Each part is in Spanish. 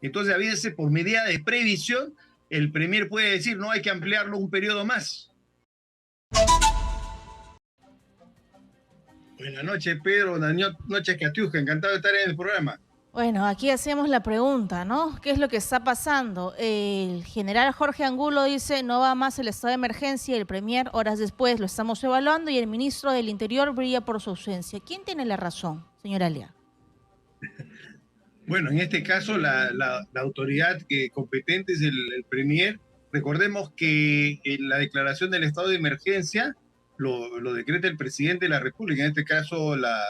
Entonces, a veces, por medida de previsión, el Premier puede decir, no hay que ampliarlo un periodo más. Buenas noches, Pedro. Buenas noches, Catiusca. Encantado de estar en el programa. Bueno, aquí hacemos la pregunta, ¿no? ¿Qué es lo que está pasando? El general Jorge Angulo dice no va más el estado de emergencia y el Premier horas después lo estamos evaluando y el ministro del Interior brilla por su ausencia. ¿Quién tiene la razón, señora Alia? Bueno, en este caso la autoridad competente es el Premier. Recordemos que en la declaración del estado de emergencia lo decreta el presidente de la República, en este caso la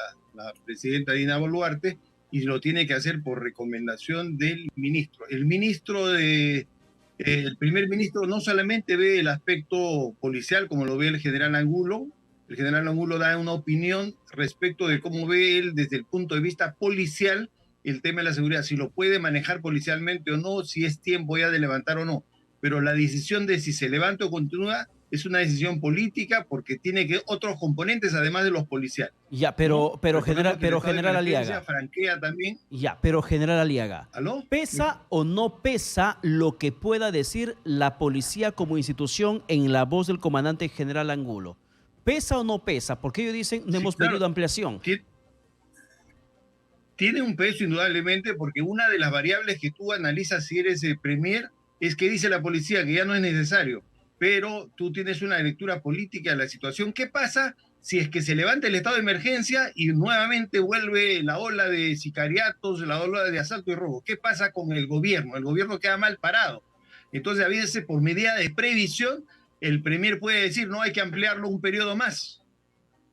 presidenta Dina Boluarte, y lo tiene que hacer por recomendación del ministro. El primer ministro no solamente ve el aspecto policial como lo ve el general Angulo da una opinión respecto de cómo ve él desde el punto de vista policial el tema de la seguridad, si lo puede manejar policialmente o no, si es tiempo ya de levantar o no. Pero la decisión de si se levanta o continúa es una decisión política porque tiene que otros componentes además de los policiales. Ya, pero general Aliaga. Franquea también. Ya, pero general Aliaga. ¿Aló? ¿Pesa o no pesa lo que pueda decir la policía como institución en la voz del comandante general Angulo? ¿Pesa o no pesa? Porque ellos dicen no hemos pedido ampliación. Tiene un peso indudablemente porque una de las variables que tú analizas si eres el Premier es que dice la policía que ya no es necesario, pero tú tienes una lectura política de la situación. ¿Qué pasa si es que se levanta el estado de emergencia y nuevamente vuelve la ola de sicariatos, la ola de asalto y robo? ¿Qué pasa con el gobierno? El gobierno queda mal parado. Entonces, a veces, por medida de previsión, el Premier puede decir no hay que ampliarlo un periodo más,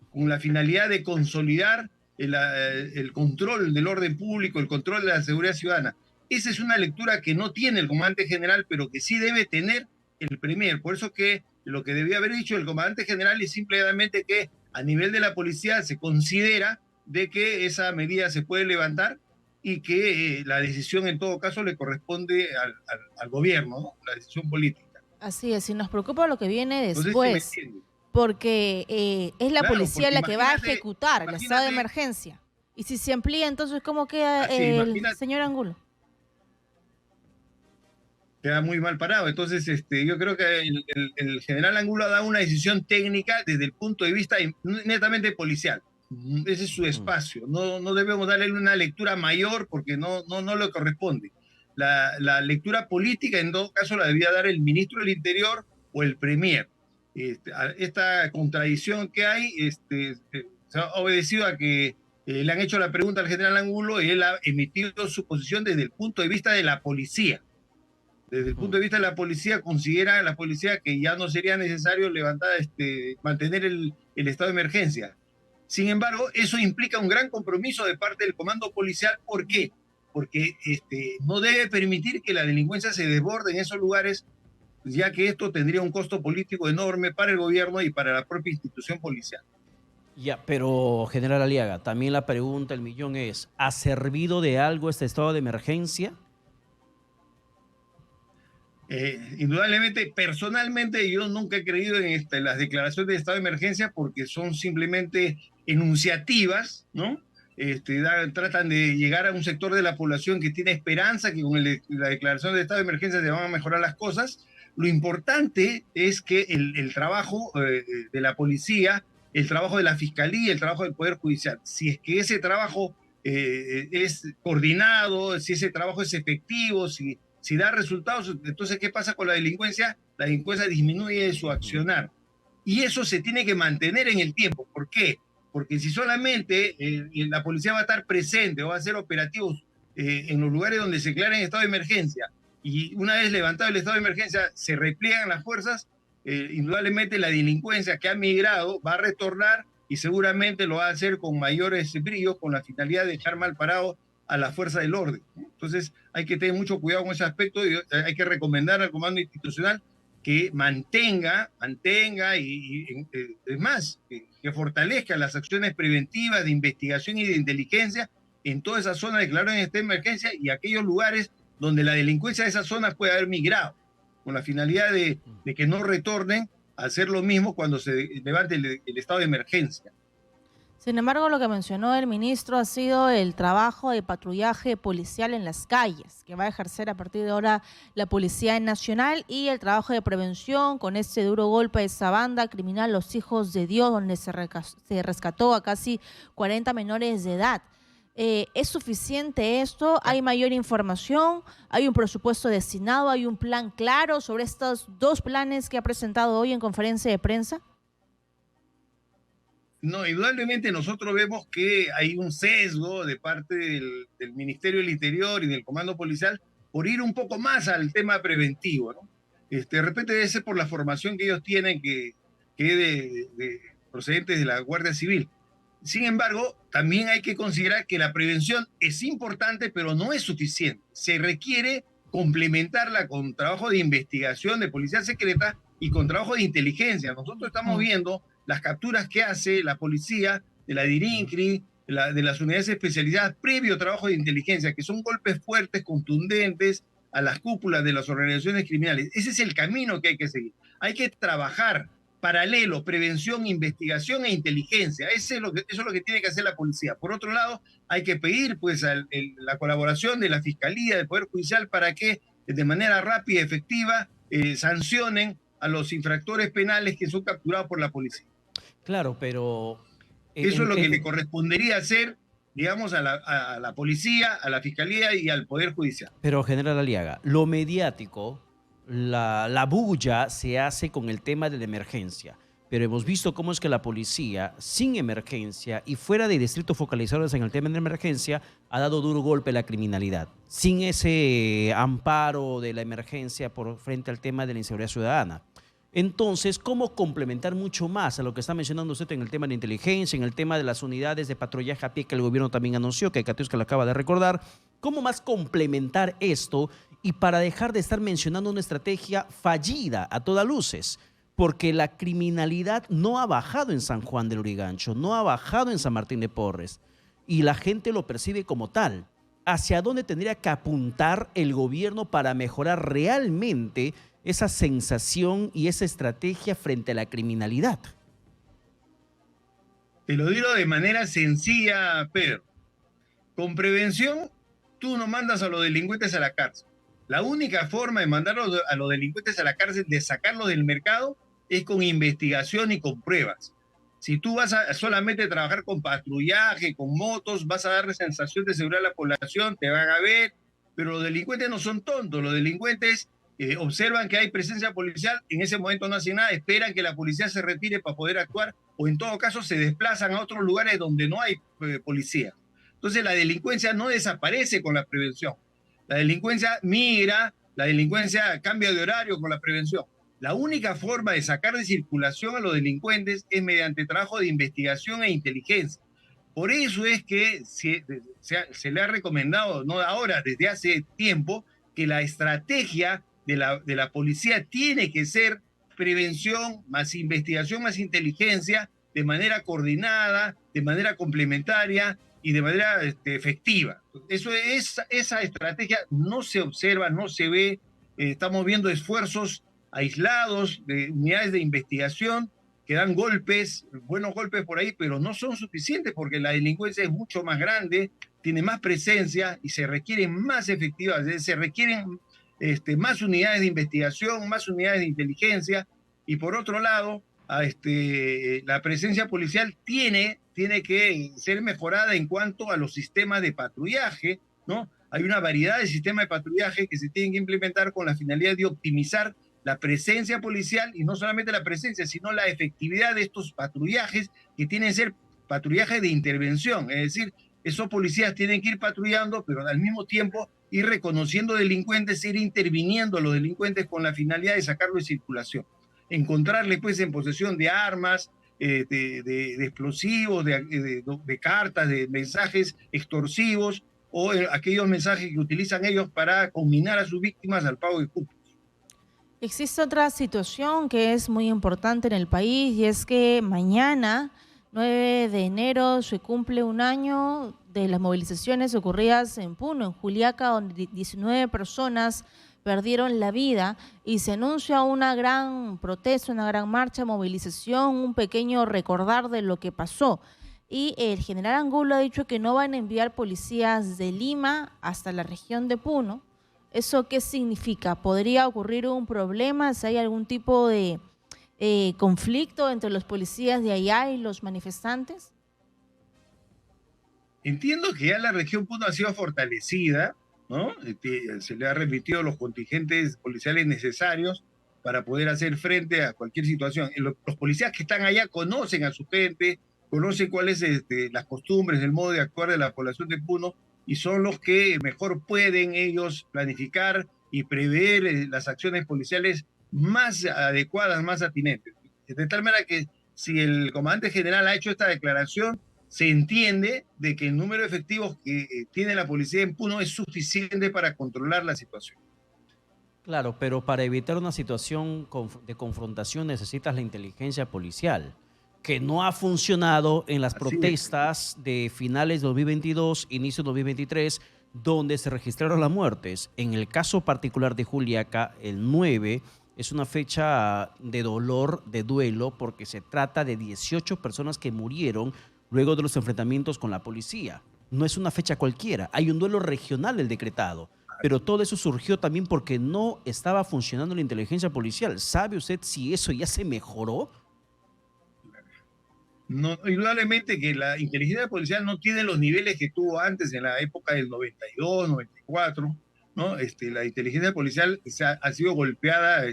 con la finalidad de consolidar el control del orden público, el control de la seguridad ciudadana. Esa es una lectura que no tiene el comandante general, pero que sí debe tener el Premier. Por eso que lo que debía haber dicho el comandante general es simplemente que a nivel de la policía se considera de que esa medida se puede levantar y que la decisión en todo caso le corresponde al gobierno, ¿no? La decisión política. Así es, y nos preocupa lo que viene después. Porque es la policía la que va a ejecutar el estado de emergencia. Y si se amplía, entonces, ¿cómo queda el señor Angulo? Queda muy mal parado. Entonces, yo creo que el general Angulo ha dado una decisión técnica desde el punto de vista netamente policial. Ese es su espacio. No debemos darle una lectura mayor porque no le corresponde. La lectura política, en todo caso, la debía dar el ministro del Interior o el Premier. Esta contradicción que hay se ha obedecido a que le han hecho la pregunta al general Angulo y él ha emitido su posición desde el punto de vista de la policía. Desde el punto de vista de la policía, considera la policía que ya no sería necesario mantener el estado de emergencia. Sin embargo, eso implica un gran compromiso de parte del comando policial. ¿Por qué? Porque no debe permitir que la delincuencia se desborde en esos lugares, ya que esto tendría un costo político enorme para el gobierno y para la propia institución policial. Ya, pero general Aliaga, también la pregunta, el millón es, ¿ha servido de algo este estado de emergencia? Indudablemente, personalmente yo nunca he creído en las declaraciones de estado de emergencia porque son simplemente enunciativas, ¿no? Tratan de llegar a un sector de la población que tiene esperanza que con la declaración de estado de emergencia se van a mejorar las cosas. Lo importante es que el trabajo de la policía, el trabajo de la fiscalía, el trabajo del Poder Judicial, si es que ese trabajo es coordinado, si ese trabajo es efectivo, si da resultados, entonces, ¿qué pasa con la delincuencia? La delincuencia disminuye su accionar. Y eso se tiene que mantener en el tiempo. ¿Por qué? Porque si solamente la policía va a estar presente o va a hacer operativos en los lugares donde se declara estado de emergencia, y una vez levantado el estado de emergencia se repliegan las fuerzas, indudablemente la delincuencia que ha migrado va a retornar y seguramente lo va a hacer con mayores bríos, con la finalidad de dejar mal parado a la fuerza del orden. Entonces hay que tener mucho cuidado con ese aspecto y hay que recomendar al comando institucional que mantenga y es más, que fortalezca las acciones preventivas de investigación y de inteligencia en toda esa zona declarada en esta emergencia y aquellos lugares donde la delincuencia de esa zona puede haber migrado, con la finalidad de que no retornen a hacer lo mismo cuando se levante el estado de emergencia. Sin embargo, lo que mencionó el ministro ha sido el trabajo de patrullaje policial en las calles, que va a ejercer a partir de ahora la Policía Nacional, y el trabajo de prevención con este duro golpe de esa banda criminal, los Hijos de Dios, donde se rescató a casi 40 menores de edad. ¿Es suficiente esto? ¿Hay mayor información? ¿Hay un presupuesto destinado? ¿Hay un plan claro sobre estos dos planes que ha presentado hoy en conferencia de prensa? No, indudablemente nosotros vemos que hay un sesgo de parte del Ministerio del Interior y del Comando Policial por ir un poco más al tema preventivo, ¿no? De repente debe ser por la formación que ellos tienen, que procedentes de la Guardia Civil. Sin embargo, también hay que considerar que la prevención es importante, pero no es suficiente. Se requiere complementarla con trabajo de investigación de policía secreta y con trabajo de inteligencia. Nosotros estamos viendo las capturas que hace la policía de la DIRINCRI, de las unidades especializadas, previo trabajo de inteligencia, que son golpes fuertes, contundentes a las cúpulas de las organizaciones criminales. Ese es el camino que hay que seguir. Hay que trabajar paralelo, prevención, investigación e inteligencia. Eso es lo que tiene que hacer la policía. Por otro lado, hay que pedir pues la colaboración de la Fiscalía, del Poder Judicial, para que de manera rápida y efectiva sancionen a los infractores penales que son capturados por la policía. Claro, pero... Eso es lo que le correspondería hacer, digamos, a la policía, a la Fiscalía y al Poder Judicial. Pero, general Aliaga, lo mediático, la bulla se hace con el tema de la emergencia. Pero hemos visto cómo es que la policía, sin emergencia y fuera de distritos focalizados en el tema de emergencia, ha dado duro golpe a la criminalidad. Sin ese amparo de la emergencia por frente al tema de la inseguridad ciudadana. Entonces, ¿cómo complementar mucho más a lo que está mencionando usted en el tema de inteligencia, en el tema de las unidades de patrullaje a pie que el gobierno también anunció, que Katiuska lo acaba de recordar? ¿Cómo más complementar esto y para dejar de estar mencionando una estrategia fallida a todas luces? Porque la criminalidad no ha bajado en San Juan del Lurigancho, no ha bajado en San Martín de Porres y la gente lo percibe como tal. ¿Hacia dónde tendría que apuntar el gobierno para mejorar realmente esa sensación y esa estrategia frente a la criminalidad? Te lo digo de manera sencilla, Pedro. Con prevención, tú no mandas a los delincuentes a la cárcel. La única forma de mandar a los delincuentes a la cárcel, de sacarlos del mercado, es con investigación y con pruebas. Si tú vas a solamente trabajar con patrullaje, con motos, vas a darle sensación de seguridad a la población, te van a ver, pero los delincuentes no son tontos. Los delincuentes observan que hay presencia policial, en ese momento no hacen nada, esperan que la policía se retire para poder actuar, o en todo caso se desplazan a otros lugares donde no hay policía. Entonces la delincuencia no desaparece con la prevención. La delincuencia migra, la delincuencia cambia de horario con la prevención. La única forma de sacar de circulación a los delincuentes es mediante trabajo de investigación e inteligencia. Por eso es que se le ha recomendado, no ahora, desde hace tiempo, que la estrategia de la policía tiene que ser prevención, más investigación, más inteligencia, de manera coordinada, de manera complementaria y de manera efectiva. Esa estrategia no se observa, no se ve. Estamos viendo esfuerzos aislados de unidades de investigación que dan golpes, buenos golpes por ahí, pero no son suficientes porque la delincuencia es mucho más grande, tiene más presencia y se requieren más efectivas, se requieren más unidades de investigación, más unidades de inteligencia, y por otro lado, la presencia policial tiene que ser mejorada en cuanto a los sistemas de patrullaje, ¿no? Hay una variedad de sistemas de patrullaje que se tienen que implementar con la finalidad de optimizar la presencia policial, y no solamente la presencia, sino la efectividad de estos patrullajes, que tienen que ser patrullajes de intervención, es decir, esos policías tienen que ir patrullando, pero al mismo tiempo ir reconociendo delincuentes, ir interviniendo a los delincuentes con la finalidad de sacarlos de circulación. Encontrarles pues en posesión de armas, de explosivos, de cartas, de mensajes extorsivos, o aquellos mensajes que utilizan ellos para combinar a sus víctimas al pago de cupos. Existe otra situación que es muy importante en el país, y es que mañana, 9 de enero, se cumple un año de las movilizaciones ocurridas en Puno, en Juliaca, donde 19 personas perdieron la vida, y se anuncia una gran protesta, una gran marcha, movilización, un pequeño recordar de lo que pasó. y el general Angulo ha dicho que no van a enviar policías de Lima hasta la región de Puno. ¿Eso qué significa? ¿Podría ocurrir un problema si hay algún tipo de conflicto entre los policías de allá y los manifestantes? Entiendo que ya la región Puno ha sido fortalecida, ¿no? Se le ha remitido los contingentes policiales necesarios para poder hacer frente a cualquier situación. Los policías que están allá conocen a su gente, conocen cuáles las costumbres, el modo de actuar de la población de Puno, y son los que mejor pueden ellos planificar y prever las acciones policiales más adecuadas, más atinentes. De tal manera que si el comandante general ha hecho esta declaración, se entiende de que el número de efectivos que tiene la policía en Puno es suficiente para controlar la situación. Claro, pero para evitar una situación de confrontación necesitas la inteligencia policial, que no ha funcionado en las protestas de finales de 2022, inicio de 2023, donde se registraron las muertes. En el caso particular de Juliaca, el 9 es una fecha de dolor, de duelo, porque se trata de 18 personas que murieron luego de los enfrentamientos con la policía. No es una fecha cualquiera, hay un duelo regional el decretado, pero todo eso surgió también porque no estaba funcionando la inteligencia policial. ¿Sabe usted si eso ya se mejoró? No, indudablemente que la inteligencia policial no tiene los niveles que tuvo antes en la época del 92, 94, ¿no? La inteligencia policial ha sido golpeada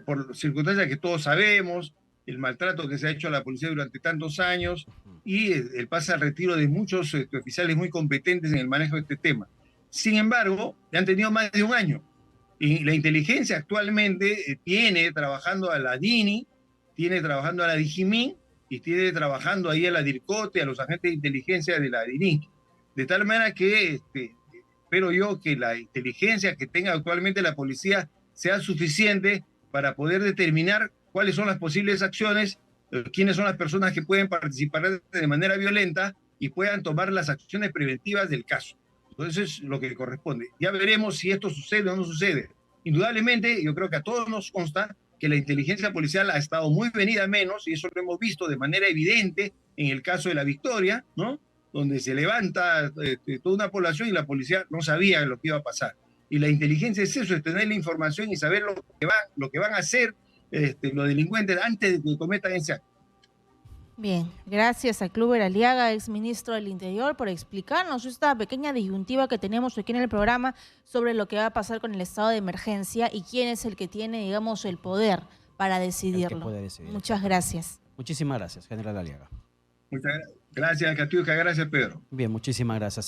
por circunstancias que todos sabemos, el maltrato que se ha hecho a la policía durante tantos años y el pase al retiro de muchos oficiales muy competentes en el manejo de este tema. Sin embargo, han tenido más de un año y la inteligencia actualmente tiene trabajando a la DINI, tiene trabajando a la DIGIMIN y tiene trabajando ahí a la DIRCOTE, a los agentes de inteligencia de la DINI. De tal manera que espero yo que la inteligencia que tenga actualmente la policía sea suficiente para poder determinar cuáles son las posibles acciones, quiénes son las personas que pueden participar de manera violenta y puedan tomar las acciones preventivas del caso. Entonces es lo que corresponde. Ya veremos si esto sucede o no sucede. Indudablemente, yo creo que a todos nos consta que la inteligencia policial ha estado muy venida a menos, y eso lo hemos visto de manera evidente en el caso de La Victoria, ¿no? Donde se levanta toda una población y la policía no sabía lo que iba a pasar. Y la inteligencia es eso, es tener la información y saber lo que van a hacer los delincuentes antes de que cometan ese acto. Bien, gracias a Kluber Aliaga, exministro del Interior, por explicarnos esta pequeña disyuntiva que tenemos aquí en el programa sobre lo que va a pasar con el estado de emergencia y quién es el que tiene, digamos, el poder para decidirlo. puede decidir. Muchas gracias. Muchísimas gracias, general Aliaga. Muchas gracias, Catiuca, gracias, Pedro. Bien, muchísimas gracias.